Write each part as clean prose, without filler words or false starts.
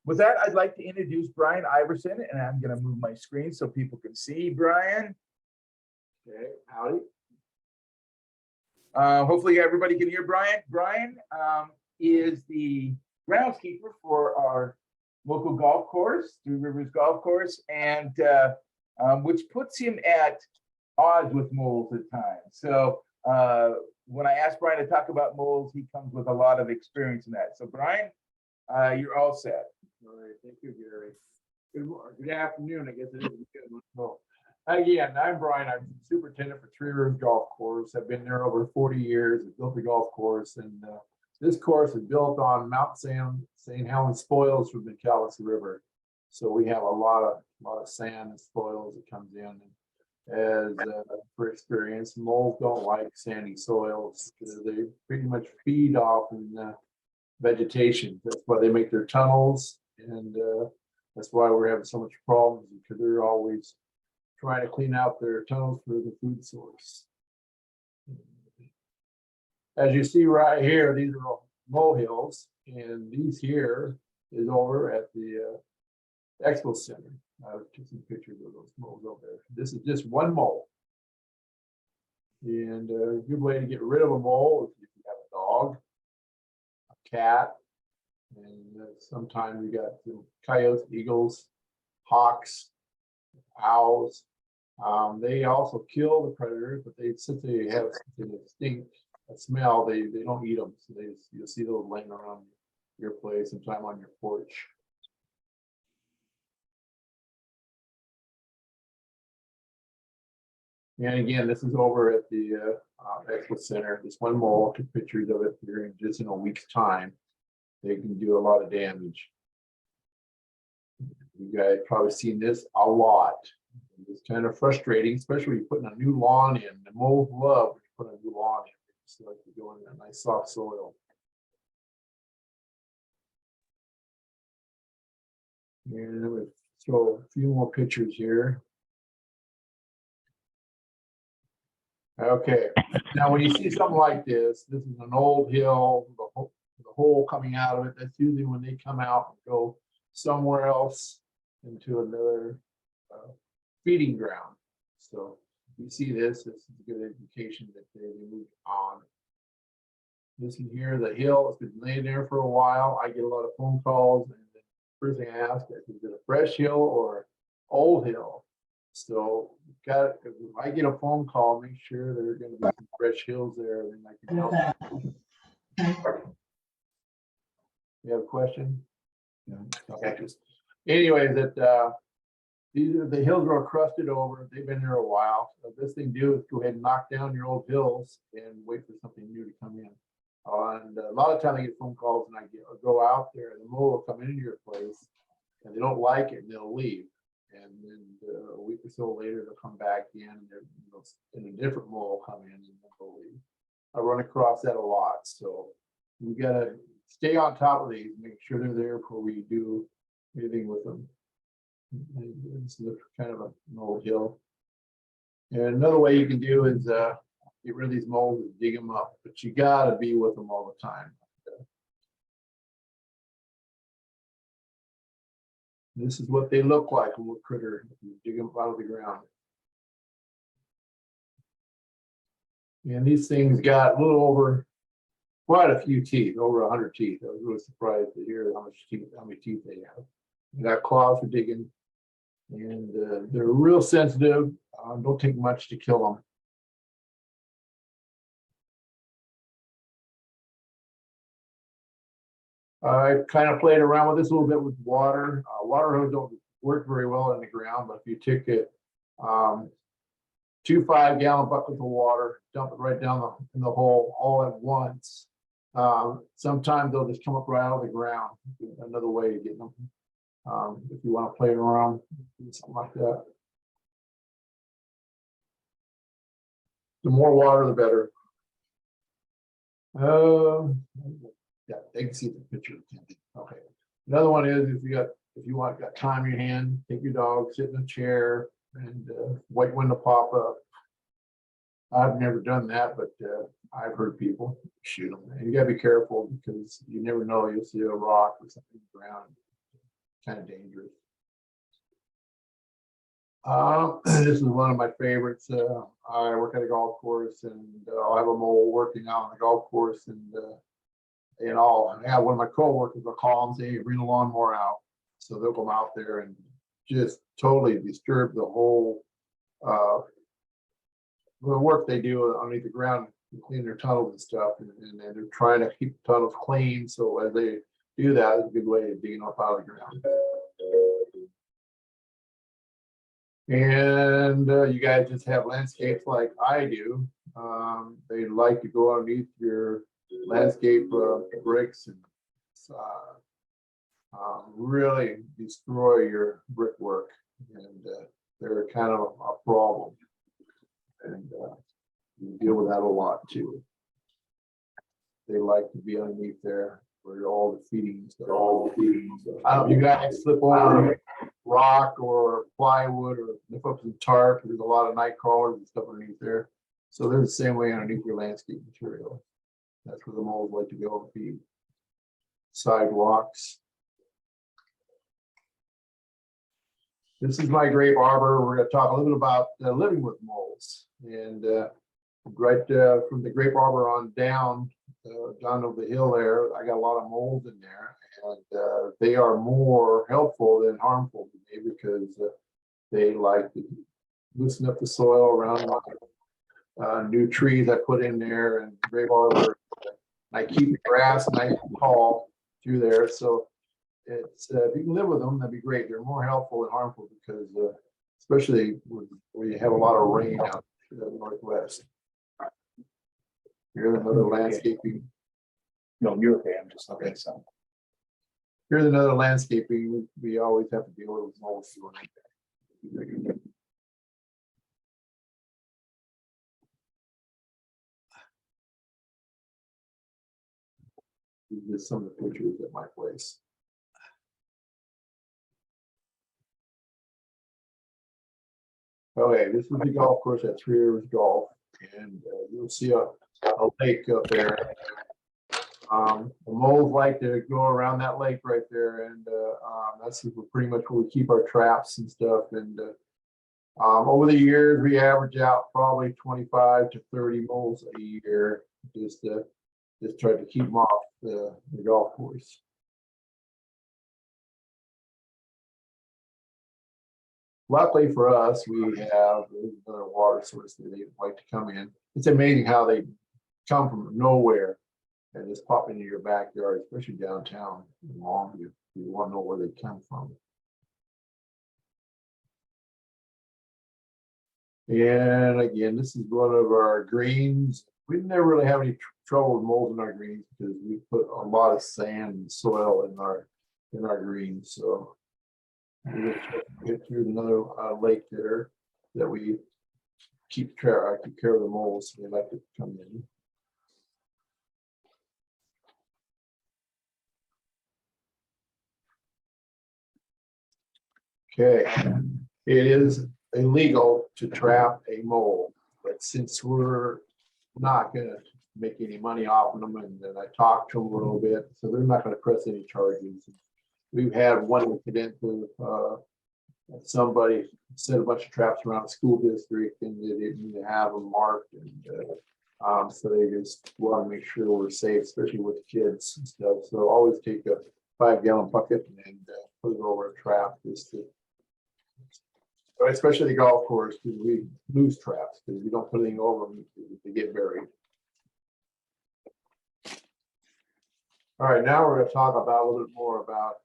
with that, I'd like to introduce Bryan Iverson, and I'm going to move my screen so people can see Bryan. Okay, howdy. Hopefully everybody can hear Bryan. Bryan is the groundskeeper for our local golf course, Three Rivers Golf Course, and which puts him at odds with moles at times. So when I asked Bryan to talk about moles, he comes with a lot of experience in that. So Bryan, you're all set. All right, thank you, Gary. Good afternoon, I guess it is. Well, again, I'm Bryan. I'm superintendent for Three Rivers Golf Course. I've been there over 40 years. I built the golf course, and this course is built on Mount St. Helens spoils from the Calais River. So we have a lot of sand and spoils that comes in. And as for experience, moles don't like sandy soils because they pretty much feed off in vegetation. That's why they make their tunnels, and that's why we're having so much problems, because they're always trying to clean out their tunnels for the food source. As you see right here, these are all molehills, and these here is over at the Expo Center. I took some pictures of those moles over there. This is just one mole. And a good way to get rid of a mole is if you have a dog, a cat, and sometimes we got coyotes, eagles, hawks, owls. They also kill the predators, but since they have a smell, they don't eat them. So you'll see those laying around your place, sometime on your porch. And again, this is over at the Expo Center. This one mole, took pictures of it here just in a week's time. They can do a lot of damage. You guys probably seen this a lot. It's kind of frustrating, especially when you're putting a new lawn in. The moles love when you put a new lawn in. It's like you go in a nice soft soil. And I'm going to throw a few more pictures here. Okay, now when you see something like this is an old hill, the hole coming out of it. That's usually when they come out and go somewhere else into another feeding ground. So you see this is a good indication that they moved on. This is here, the hill has been laying there for a while. I get a lot of phone calls, and the first thing I ask is it a fresh hill or old hill? So if I get a phone call, make sure there are going to be some fresh hills there, and I can help. You have a question? No. Okay, just anyway, these are the hills are crusted over. They've been there a while. So this thing to do is go ahead and knock down your old hills and wait for something new to come in. And a lot of times I get phone calls, and I go out there, and the mole will come into your place, and they don't like it, and they'll leave. And then a week or so later, they'll come back in, and a different mole will come in, and they'll leave. I run across that a lot, so we gotta stay on top of these, make sure they're there before we do anything with them. And this is kind of an old hill. And another way you can do is get rid of these moles and dig them up, but you gotta be with them all the time. This is what they look like, a little critter. You dig them out of the ground. And these things got a little over, quite a few teeth, over 100 teeth. I was really surprised to hear how many teeth they have. They got claws for digging, and they're real sensitive. Don't take much to kill them. I kind of played around with this a little bit with water. Water hose don't work very well in the ground, but if you take it, 2 5-gallon buckets of water, dump it right down in the hole all at once. Sometimes they'll just come up right out of the ground. Another way to get them. If you want to play around, something like that. The more water, the better. Yeah, they can see the picture. Okay. Another one is if you got time in your hand, take your dog, sit in a chair, and wait when to pop up. I've never done that, but I've heard people shoot them. And you gotta be careful, because you never know, you'll see a rock or something around. kind of dangerous. This is one of my favorites. I work at a golf course, and I'll have a mole working out on the golf course, and I'll have one of my coworkers will call and say, "Hey, bring the lawnmower out." So they'll come out there and just totally disturb the whole the work they do underneath the ground to clean their tunnels and stuff, and they're trying to keep the tunnels clean. So as they do that, it's a good way of digging up out of the ground. And you guys just have landscapes like I do. They like to go underneath your landscape bricks and really destroy your brickwork, and they're kind of a problem. And you deal with that a lot too. They like to be underneath there where all the feedings. I don't know if you guys slip over rock or plywood or lift up some tarp. There's a lot of night crawlers and stuff underneath there. So they're the same way underneath your landscape material. That's where the moles like to go and feed. Sidewalks. This is my grape arbor. We're going to talk a little bit about living with moles. And right from the grape arbor on down over the hill there, I got a lot of moles in there. And they are more helpful than harmful to me because they like to loosen up the soil around my new trees I put in there and grape arbor. I keep the grass nice and tall through there. So it's if you can live with them, that'd be great. They're more helpful than harmful because especially when you have a lot of rain out in the northwest. Here's another landscaping. No, you're okay. I'm just looking at some. Here's another landscaping. We always have to deal with moles. These are some of the pictures at my place. Okay, this is the golf course at Three Rivers Golf, and you'll see a lake up there. The moles like to go around that lake right there, and that's pretty much where we keep our traps and stuff. And over the years, we average out probably 25 to 30 moles a year, just try to keep them off the golf course. Luckily for us, we have another water source that they like to come in. It's amazing how they come from nowhere and just pop into your backyard, especially downtown in Longview. You want to know where they come from. And again, this is one of our greens. We never really have any trouble with mold in our greens because we put a lot of sand and soil in our greens. So here's another lake there that we keep care of the moles. They like to come in. Okay, it is illegal to trap a mole, but since we're not going to make any money off of them, and then I talked to them a little bit, so they're not going to press any charges. We've had one incident with somebody set a bunch of traps around the school district, and they didn't have them marked, and so they just want to make sure we're safe, especially with kids and stuff. So always take a 5-gallon bucket and put it over a trap, just to, especially the golf course, because we lose traps because we don't put anything over them, they get buried. All right, now we're going to talk about a little bit more about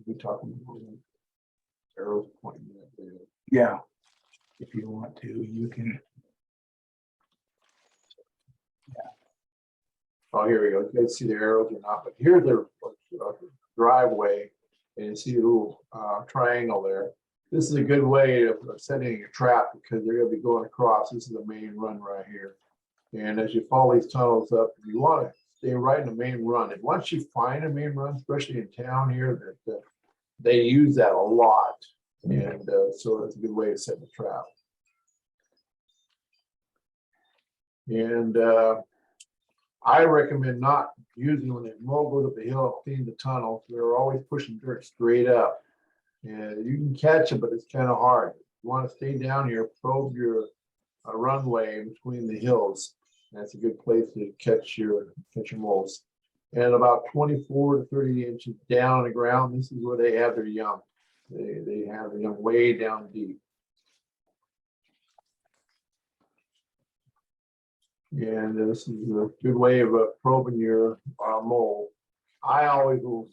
we talk about arrows pointing at there. Yeah, if you want to, you can. Yeah. Oh, here we go. You guys see the arrows or not? But here's their driveway, and you see a little triangle there. This is a good way of setting a trap because they're going to be going across. This is the main run right here. And as you follow these tunnels up, you want to stay right in the main run. And once you find a main run, especially in town here, that they use that a lot. And so that's a good way to set the trap. And I recommend not using when the mow goes up the hill, clean the tunnel. We're always pushing dirt straight up. And you can catch it, but it's kind of hard. You want to stay down here, probe your runway between the hills. That's a good place to catch your moles. And about 24 to 30 inches down on the ground, this is where they have their young. They have their young way down deep. And this is a good way of probing your mole. I always will,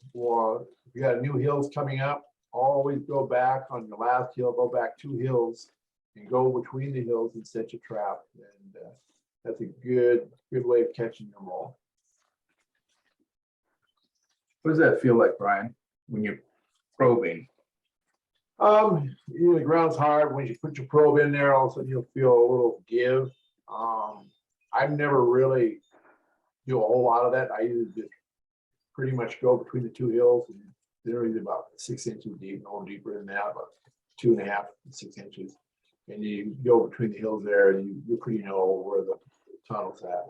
if you got new hills coming up, always go back on your last hill, go back 2 hills and go between the hills and set your trap. And that's a good way of catching your mole. What does that feel like, Bryan, when you're probing? You know, the ground's hard. When you put your probe in there, all of a sudden you'll feel a little give. I've never really do a whole lot of that. I usually just pretty much go between the 2 hills, and they're usually about 6 inches deep, no deeper than that, about 2.5 to 6 inches. And you go between the hills there, and you pretty know where the tunnel's at.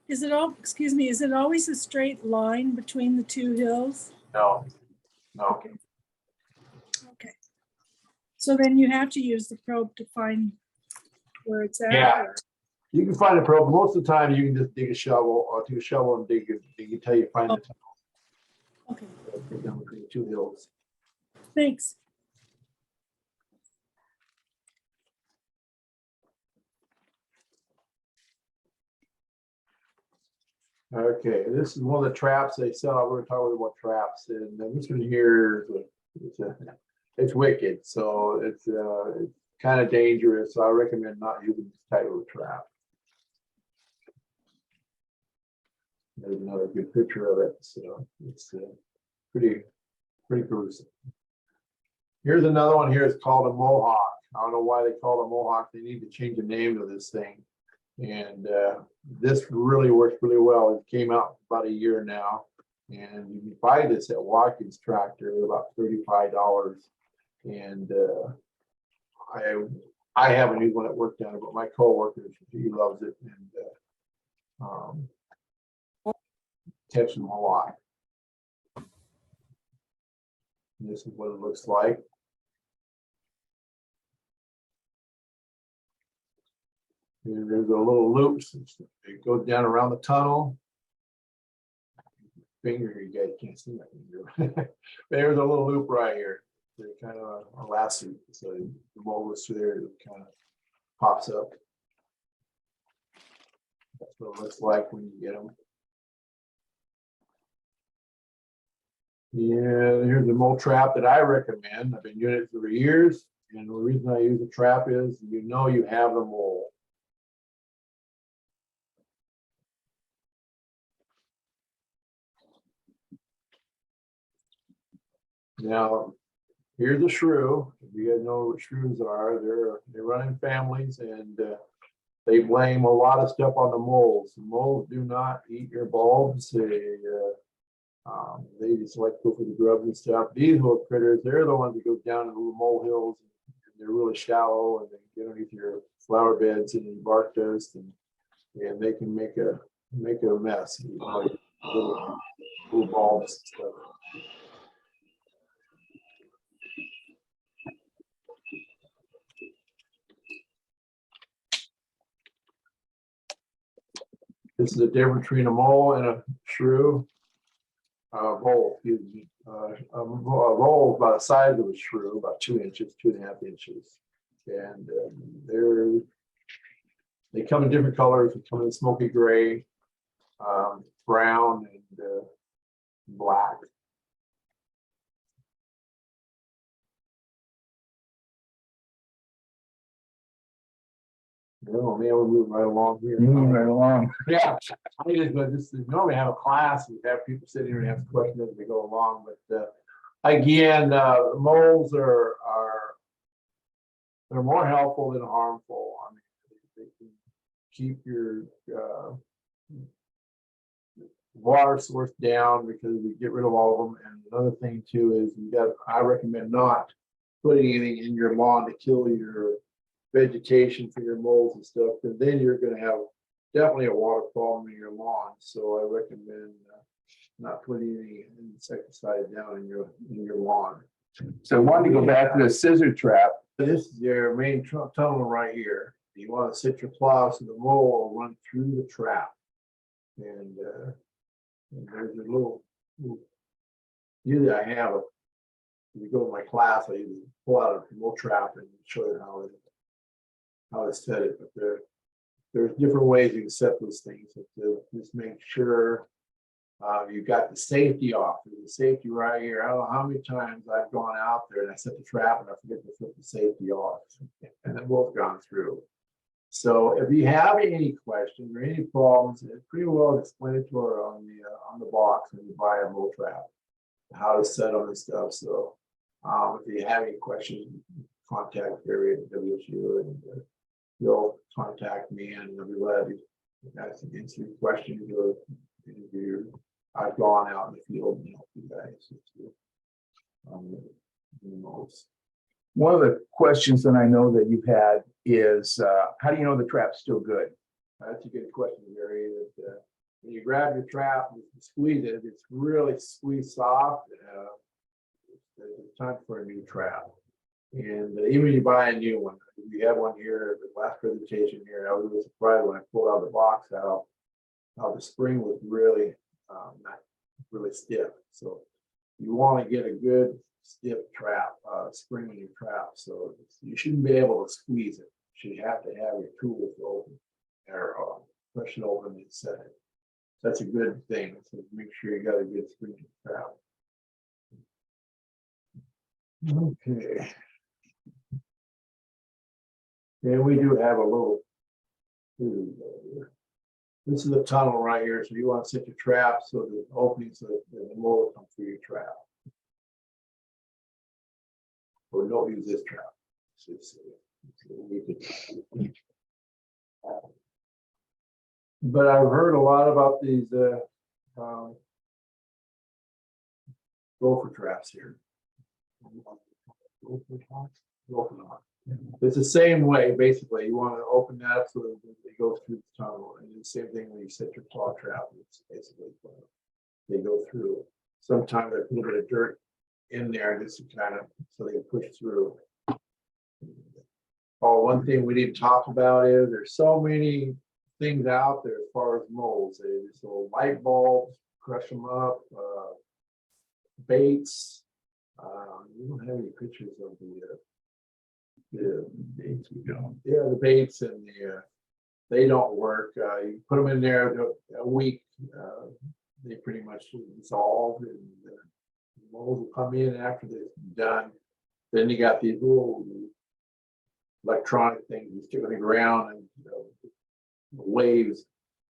Is it all, excuse me, is it always a straight line between the 2 hills? No. Okay. Okay. So then you have to use the probe to find where it's at? Yeah. Or? You can find a probe. Most of the time, you can just dig a shovel or take a shovel and dig until you find the tunnel. Okay. Down between the 2 hills. Thanks. Okay, this is one of the traps they sell. We're talking about traps, and this one here it's wicked. So it's kind of dangerous. So I recommend not using this type of a trap. There's another good picture of it. So it's pretty gruesome. Here's another one here. It's called a mohawk. I don't know why they call it a mohawk. They need to change the name of this thing. And this really works really well. It came out about a year now, and you can buy this at Watkins Tractor at about $35. And I haven't used one at work down, but my coworker, he loves it, and catches them a lot. And this is what it looks like. And there's a little loop. It goes down around the tunnel. Finger, you guys can't see my finger. There's a little loop right here. They're kind of a lasso. So the mole goes through there, it kind of pops up. That's what it looks like when you get them. Yeah, here's the mole trap that I recommend. I've been using it for years. And the reason I use a trap is you know you have the mole. Now, here's a shrew. You guys know what shrews are. They run in families, and they blame a lot of stuff on the moles. The moles do not eat your bulbs. They just like to go for the grubs and stuff. These little critters, they're the ones that go down in the little mole hills. And they're really shallow, and they get underneath your flower beds and bark dust, and they can make a mess. Like little bulbs and stuff. This is the difference between a mole and a shrew. Mole, excuse me. A mole is about the size of a shrew, about 2 inches, 2.5 inches. And they come in different colors. They come in smoky gray, brown, and black. Oh man, we're moving right along here. Moving right along. Yeah, I just normally have a class and have people sitting here and ask questions as we go along. But again, moles are they're more helpful than harmful. I mean, they can keep your water source down because we get rid of all of them. And another thing too is I recommend not putting anything in your lawn to kill your vegetation for your moles and stuff, because then you're going to have definitely a water problem in your lawn, so I recommend not putting any insecticide down in your lawn. So I wanted to go back to the scissor trap. This is your main tunnel right here. You want to sit your plow so the mower will run through the trap. And there's a little, usually I have a, if you go to my class, I usually pull out a mow trap and show you how to set it. But there's different ways you can set those things. Just make sure you got the safety off. There's a safety right here. I don't know how many times I've gone out there and I set the trap and I forget to put the safety off, and then both gone through. So if you have any questions or any problems, it's pretty well explained to her on the box when you buy a mow trap, how to set them and stuff. So if you have any questions, contact Barry at WSU, and you'll contact me, and I'll be glad to answer your questions or interview. I've gone out in the field and helped you guys. One of the questions that I know that you've had is, how do you know the trap's still good? That's a good question, Gary. That when you grab your trap and squeeze it, if it's really squeezed soft, it's time for a new trap. And even when you buy a new one, we have one here, the last presentation here, I was really surprised when I pulled out the box how the spring was really not really stiff. So you want to get a good stiff trap, spring in your trap. So you shouldn't be able to squeeze it. You should have to have your tools open or push it open and set it. That's a good thing. So make sure you got a good spring in your trap. Okay. And we do have a little. This is the tunnel right here, so you want to set your trap so the opening so that the mower comes through your trap. Or don't use this trap. But I've heard a lot about these gopher traps here. It's the same way, basically. You want to open that up so that they go through the tunnel. And the same thing when you set your claw trap. It's basically they go through. Sometimes there's a little bit of dirt in there just to kind of so they can push through. Oh, one thing we didn't talk about is there's so many things out there as far as moles. There's little light bulbs, crush them up, baits. We don't have any pictures of the baits. We don't. Yeah, the baits and they don't work. You put them in there a week, they pretty much dissolve, and the moles will come in after they're done. Then you got these little electronic things you stick on the ground, and waves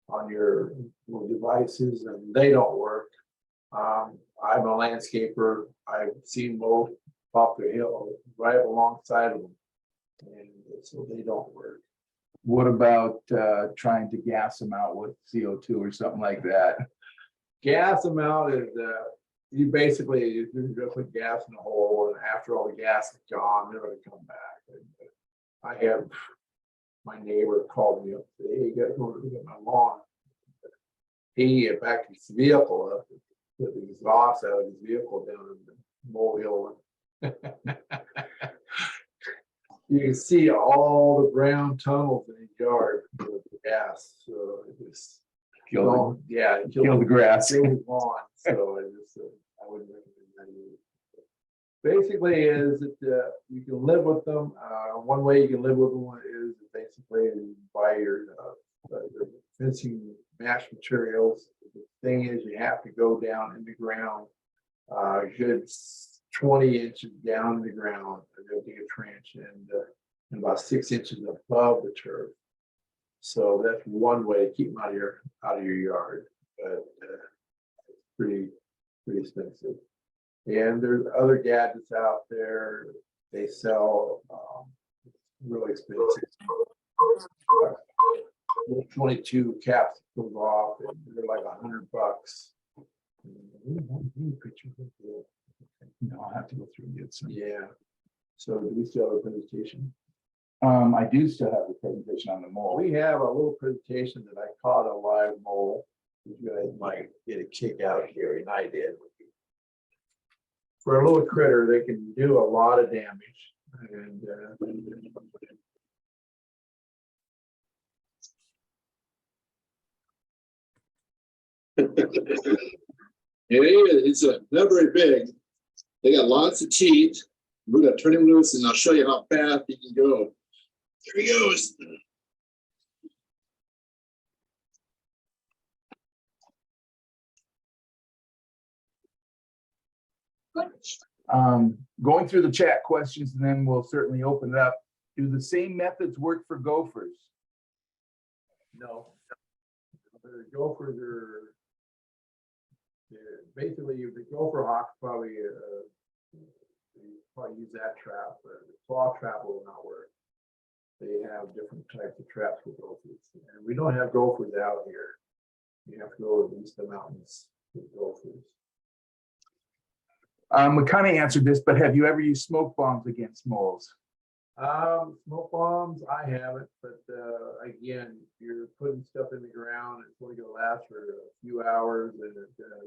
on your little devices, and they don't work. I'm a landscaper. I've seen moles pop the hill right up alongside of them, and so they don't work. What about trying to gas them out with CO2 or something like that? Gas them out is you basically you're gonna put gas in the hole, and after all the gas is gone, they're gonna come back. And I have my neighbor called me up today. He got to look at my lawn. He backed his vehicle up, put the exhaust out of his vehicle down in the molehill. You can see all the brown tunnels in his yard with the gas. So it just killed the grass. Killed his lawn. So I wouldn't recommend that either. Basically, is that you can live with them. One way you can live with them is basically buy your fencing mesh materials. The thing is, you have to go down in the ground, good 20 inches down in the ground, and they'll dig a trench, and about 6 inches above the turf. So that's one way to keep them out of your yard, but it's pretty expensive. And there's other gadgets out there. They sell really expensive. 22 caps goes off, and they're like $100. No, I'll have to go through and get some. Yeah. So do we still have a presentation? I do still have the presentation on the mole. We have a little presentation that I caught a live mole. You guys might get a kick out here, and I did. For a little critter, they can do a lot of damage. And He's not very big. They got lots of teeth. We're gonna turn him loose, and I'll show you how fast he can go. There he goes. Going through the chat questions, and then we'll certainly open it up. Do the same methods work for gophers? no, the gophers are basically the gopher hawk probably use that trap, but the claw trap will not work. They have different types of traps for gophers, and we don't have gophers out here. You have to go to the mountains with gophers. We kind of answered this, but have you ever used smoke bombs against moles? Smoke bombs, I haven't, but again, you're putting stuff in the ground, it's only gonna last for a few hours and it's gonna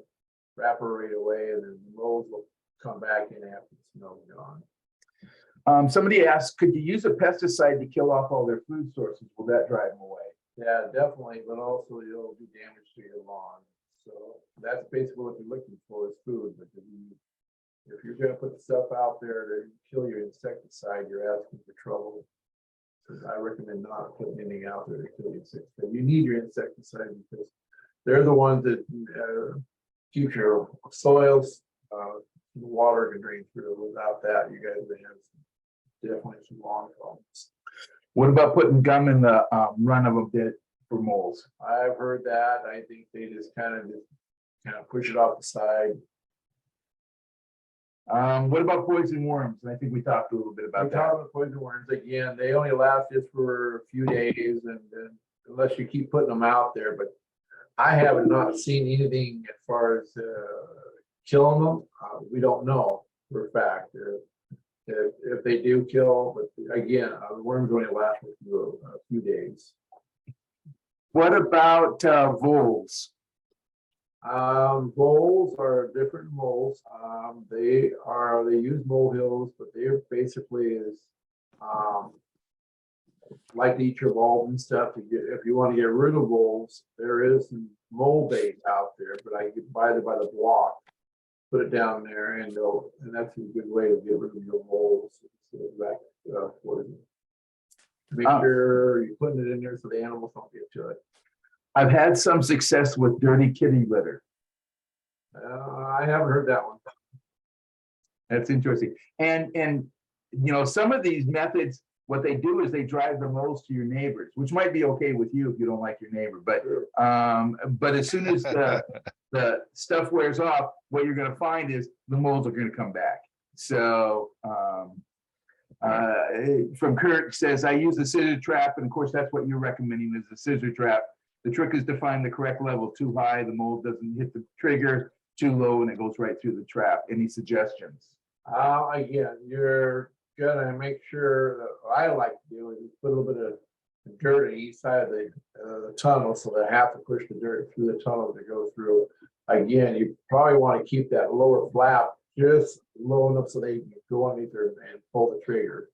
evaporate away, and then the moles will come back in after the snow's gone. Somebody asked, could you use a pesticide to kill off all their food sources? Will that drive them away? Yeah, definitely, but also it'll do damage to your lawn. So that's basically what you're looking for is food, but if you're gonna put stuff out there to kill your insecticide, you're asking for trouble. So I recommend not putting anything out there to kill your insecticide. You need your insecticide because they're the ones that keep your soils, water can drain through. Without that, you guys would have definitely some lawn problems. What about putting gum in the run of a bit for moles? I've heard that. I think they just kind of push it off the side. What about poison worms? And I think we talked a little bit about that. Poison worms, again, they only last just for a few days, and unless you keep putting them out there. But I have not seen anything as far as killing them. We don't know for a fact if they do kill. But again, the worms only last for a few days. What about voles? Voles are different moles. They use molehills, but they're basically is like to eat your bulb and stuff. If you want to get rid of voles, there is some mole bait out there, but I could buy it by the block, put it down there, and that's a good way to get rid of your moles. Make sure you're putting it in there so the animals don't get to it. I've had some success with dirty kitty litter. I haven't heard that one. That's interesting. And some of these methods, what they do is they drive the moles to your neighbors, which might be okay with you if you don't like your neighbor. But as soon as the stuff wears off, what you're going to find is the moles are going to come back. So from Kurt says, I use the scissor trap, and of course that's what you're recommending is the scissor trap. The trick is to find the correct level. Too high, the mole doesn't hit the trigger. Too low, and it goes right through the trap. Any suggestions? Again, you're gonna make sure. What I like to do is put a little bit of dirt on each side of the tunnel, so they have to push the dirt through the tunnel to go through. Again, you probably want to keep that lower flap just low enough so they can go underneath there and pull the trigger.